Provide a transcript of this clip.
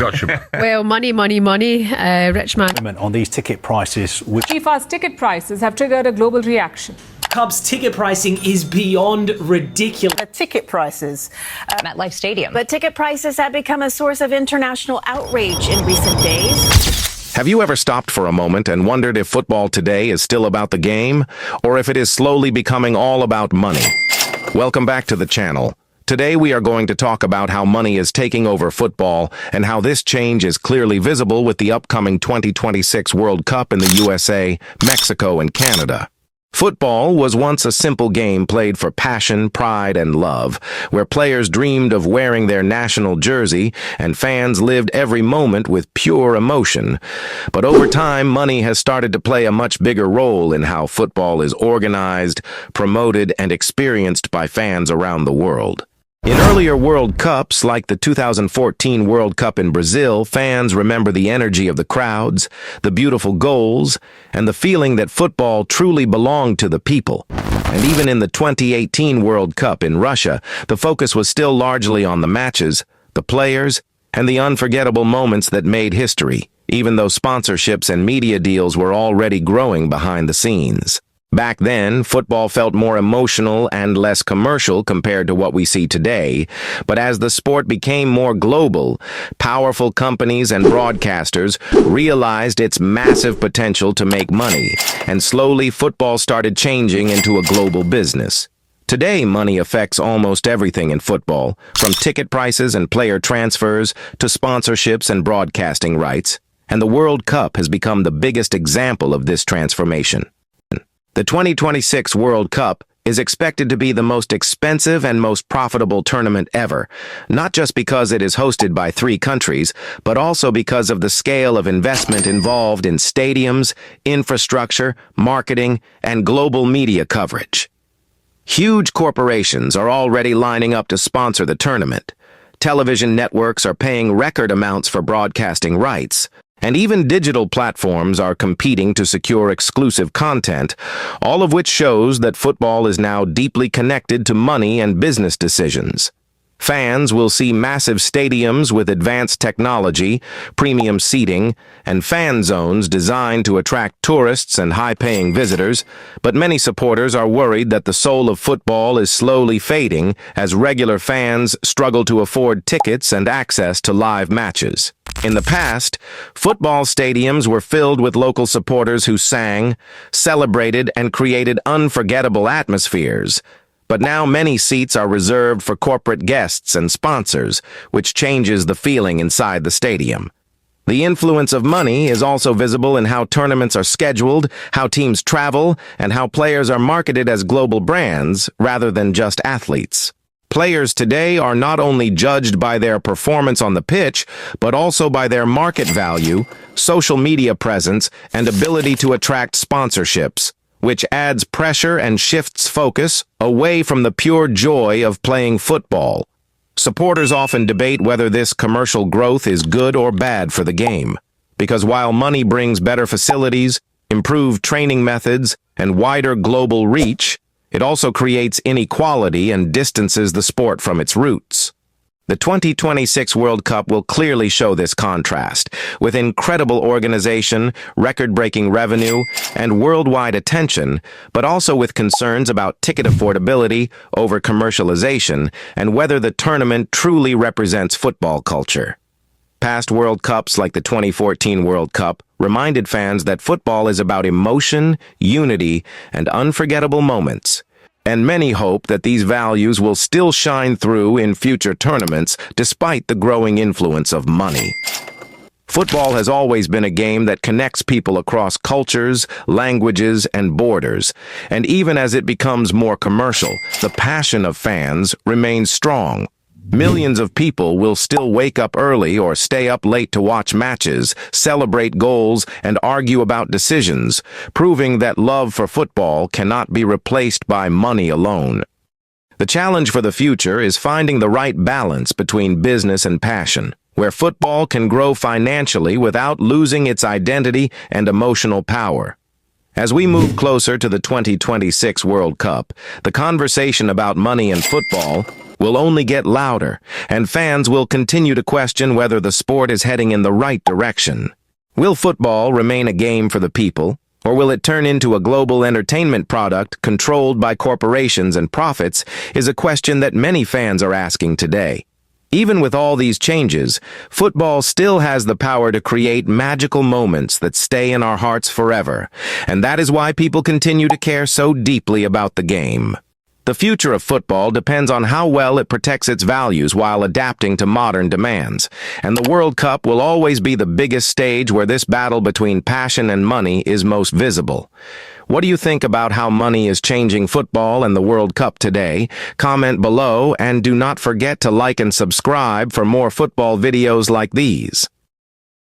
Gotcha. Well, money, rich man. On these ticket prices, which FIFA's ticket prices have triggered a global reaction. Cubs ticket pricing is beyond ridiculous. The ticket prices at MetLife Stadium. But ticket prices have become a source of international outrage in recent days. Have you ever stopped for a moment and wondered if football today is still about the game, or if it is slowly becoming all about money? Welcome back to the channel. Today we are going to talk about how money is taking over football and how this change is clearly visible with the upcoming 2026 World Cup in the USA, Mexico, and Canada. Football was once a simple game played for passion, pride, and love, where players dreamed of wearing their national jersey and fans lived every moment with pure emotion. But over time, money has started to play a much bigger role in how football is organized, promoted, and experienced by fans around the world. In earlier World Cups, like the 2014 World Cup in Brazil, fans remember the energy of the crowds, the beautiful goals, and the feeling that football truly belonged to the people. And even in the 2018 World Cup in Russia, the focus was still largely on the matches, the players, and the unforgettable moments that made history, even though sponsorships and media deals were already growing behind the scenes. Back then, football felt more emotional and less commercial compared to what we see today, but as the sport became more global, powerful companies and broadcasters realized its massive potential to make money, and slowly football started changing into a global business. Today, money affects almost everything in football, from ticket prices and player transfers to sponsorships and broadcasting rights, and the World Cup has become the biggest example of this transformation. The 2026 World Cup is expected to be the most expensive and most profitable tournament ever, not just because it is hosted by 3 countries, but also because of the scale of investment involved in stadiums, infrastructure, marketing, and global media coverage. Huge corporations are already lining up to sponsor the tournament. Television networks are paying record amounts for broadcasting rights. And even digital platforms are competing to secure exclusive content, all of which shows that football is now deeply connected to money and business decisions. Fans will see massive stadiums with advanced technology, premium seating, and fan zones designed to attract tourists and high-paying visitors, but many supporters are worried that the soul of football is slowly fading as regular fans struggle to afford tickets and access to live matches. In the past, football stadiums were filled with local supporters who sang, celebrated, and created unforgettable atmospheres. But now many seats are reserved for corporate guests and sponsors, which changes the feeling inside the stadium. The influence of money is also visible in how tournaments are scheduled, how teams travel, and how players are marketed as global brands rather than just athletes. Players today are not only judged by their performance on the pitch, but also by their market value, social media presence, and ability to attract sponsorships, which adds pressure and shifts focus away from the pure joy of playing football. Supporters often debate whether this commercial growth is good or bad for the game, because while money brings better facilities, improved training methods, and wider global reach, it also creates inequality and distances the sport from its roots. The 2026 World Cup will clearly show this contrast, with incredible organization, record-breaking revenue, and worldwide attention, but also with concerns about ticket affordability, over-commercialization, and whether the tournament truly represents football culture. Past World Cups like the 2014 World Cup reminded fans that football is about emotion, unity, and unforgettable moments. And many hope that these values will still shine through in future tournaments despite the growing influence of money. Football has always been a game that connects people across cultures, languages, and borders, and even as it becomes more commercial, the passion of fans remains strong. Millions of people will still wake up early or stay up late to watch matches, celebrate goals, and argue about decisions, proving that love for football cannot be replaced by money alone. The challenge for the future is finding the right balance between business and passion, where football can grow financially without losing its identity and emotional power. As we move closer to the 2026 World Cup, the conversation about money and football will only get louder, and fans will continue to question whether the sport is heading in the right direction. Will football remain a game for the people, or will it turn into a global entertainment product controlled by corporations and profits, is a question that many fans are asking today. Even with all these changes, football still has the power to create magical moments that stay in our hearts forever, and that is why people continue to care so deeply about the game. The future of football depends on how well it protects its values while adapting to modern demands, and the World Cup will always be the biggest stage where this battle between passion and money is most visible. What do you think about how money is changing football and the World Cup today? Comment below, and do not forget to like and subscribe for more football videos like these.